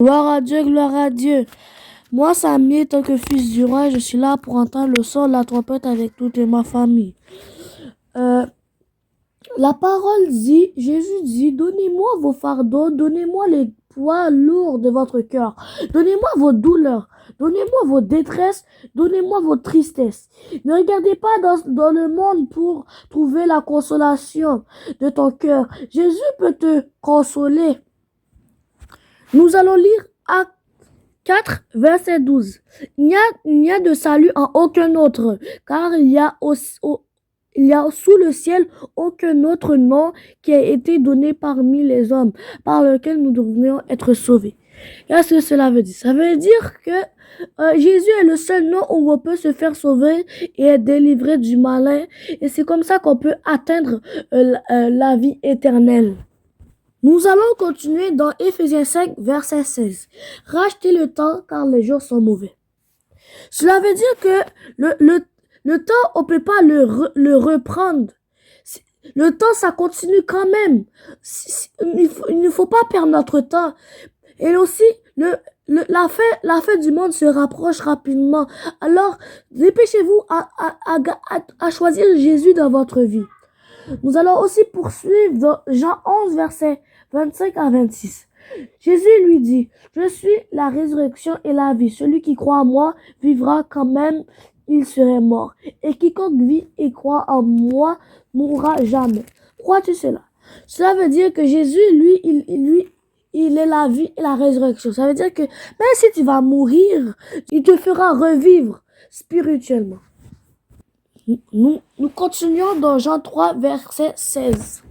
Gloire à Dieu, gloire à Dieu. Moi, Samy, tant que fils du roi, je suis là pour entendre le son de la trompette avec toute ma famille. Euh, la parole dit, Jésus dit, donnez-moi vos fardeaux, donnez-moi les poids lourds de votre cœur, donnez-moi vos douleurs, donnez-moi vos détresses, donnez-moi vos tristesses. Ne regardez pas dans le monde pour trouver la consolation de ton cœur. Jésus peut te consoler. Nous allons lire Actes 4, verset 12. Il n'y a de salut en aucun autre, car il y a sous le ciel aucun autre nom qui a été donné parmi les hommes, par lequel nous devrions être sauvés. Qu'est-ce que cela veut dire? Ça veut dire que Jésus est le seul nom où on peut se faire sauver et être délivré du malin. Et c'est comme ça qu'on peut atteindre la vie éternelle. Nous allons continuer dans Éphésiens 5, verset 16. Rachetez le temps car les jours sont mauvais. Cela veut dire que le temps, on ne peut pas le reprendre. Le temps, ça continue quand même. Il ne faut pas perdre notre temps. Et aussi, la fin du monde se rapproche rapidement. Alors, dépêchez-vous à choisir Jésus dans votre vie. Nous allons aussi poursuivre dans Jean 11, versets 25 à 26. Jésus lui dit, je suis la résurrection et la vie. Celui qui croit en moi vivra quand même il serait mort. Et quiconque vit et croit en moi mourra jamais. Crois-tu cela? Cela veut dire que Jésus, lui, il est la vie et la résurrection. Ça veut dire que même si tu vas mourir, il te fera revivre spirituellement. Nous continuons dans Jean 3, verset 16.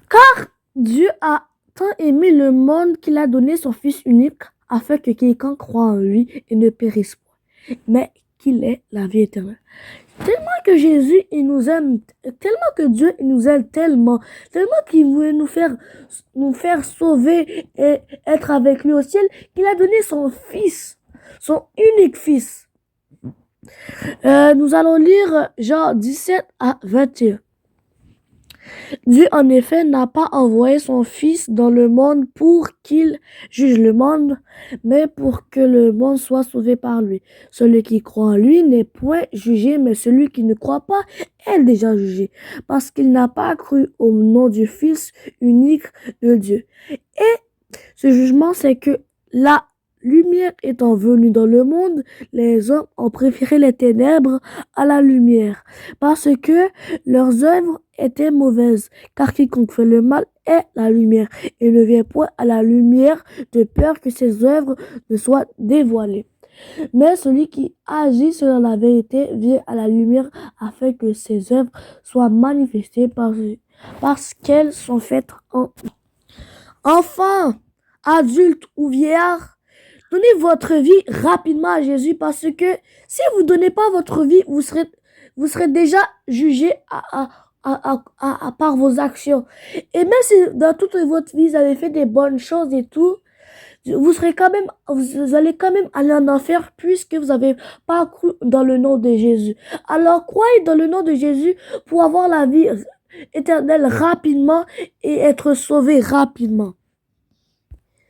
Car Dieu a tant aimé le monde qu'il a donné son Fils unique, afin que quiconque croit en lui et ne périsse point, mais qu'il ait la vie éternelle. Tellement que Jésus, il nous aime, tellement que Dieu, il nous aime tellement qu'il voulait nous faire sauver et être avec lui au ciel, qu'il a donné son Fils, son unique Fils. Nous allons lire Jean 17 à 21. Dieu, en effet, n'a pas envoyé son Fils dans le monde pour qu'il juge le monde, mais pour que le monde soit sauvé par lui. Celui qui croit en lui n'est point jugé, mais celui qui ne croit pas est déjà jugé, parce qu'il n'a pas cru au nom du Fils unique de Dieu. Et ce jugement, c'est que la lumière étant venue dans le monde, les hommes ont préféré les ténèbres à la lumière, parce que leurs œuvres étaient mauvaises, car quiconque fait le mal est la lumière, et ne vient point à la lumière de peur que ses œuvres ne soient dévoilées. Mais celui qui agit selon la vérité vient à la lumière afin que ses œuvres soient manifestées parce qu'elles sont faites en enfants, adultes ou vieillards. Donnez votre vie rapidement à Jésus, parce que si vous ne donnez pas votre vie, vous serez déjà jugé par vos actions. Et même si dans toute votre vie, vous avez fait des bonnes choses et tout, vous allez quand même aller en enfer puisque vous n'avez pas cru dans le nom de Jésus. Alors croyez dans le nom de Jésus pour avoir la vie éternelle rapidement et être sauvé rapidement.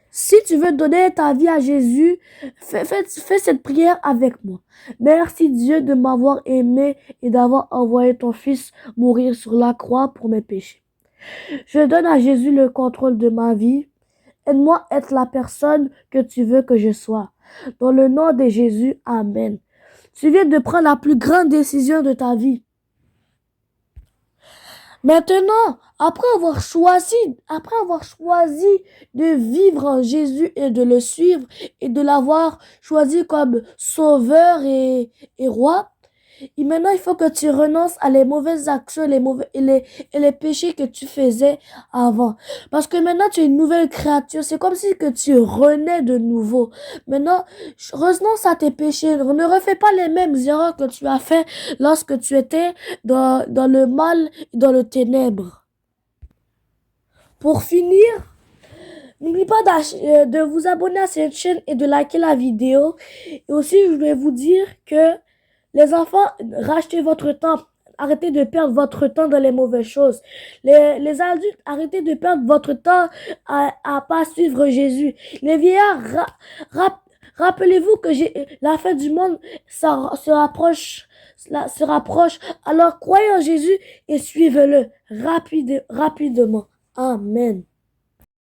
Si tu veux donner ta vie à Jésus, fais cette prière avec moi. Merci Dieu de m'avoir aimé et d'avoir envoyé ton Fils mourir sur la croix pour mes péchés. Je donne à Jésus le contrôle de ma vie. Aide-moi à être la personne que tu veux que je sois. Dans le nom de Jésus, Amen. Tu viens de prendre la plus grande décision de ta vie. Maintenant, après avoir choisi de vivre en Jésus et de le suivre et de l'avoir choisi comme sauveur et roi, et maintenant il faut que tu renonces à les mauvaises actions et les péchés que tu faisais avant. Parce que maintenant tu es une nouvelle créature. C'est comme si que tu renais de nouveau. Maintenant, renonce à tes péchés. Ne refais pas les mêmes erreurs que tu as fait lorsque tu étais dans le mal et dans le ténèbre. Pour finir, n'oubliez pas de vous abonner à cette chaîne et de liker la vidéo. Et aussi, je vais vous dire que les enfants, rachetez votre temps. arrêtez de perdre votre temps dans les mauvaises choses. Les adultes, arrêtez de perdre votre temps à pas suivre Jésus. Les vieillards, rappelez-vous que la fin du monde se rapproche. Se rapproche. Alors croyez en Jésus et suivez-le rapidement. Amen.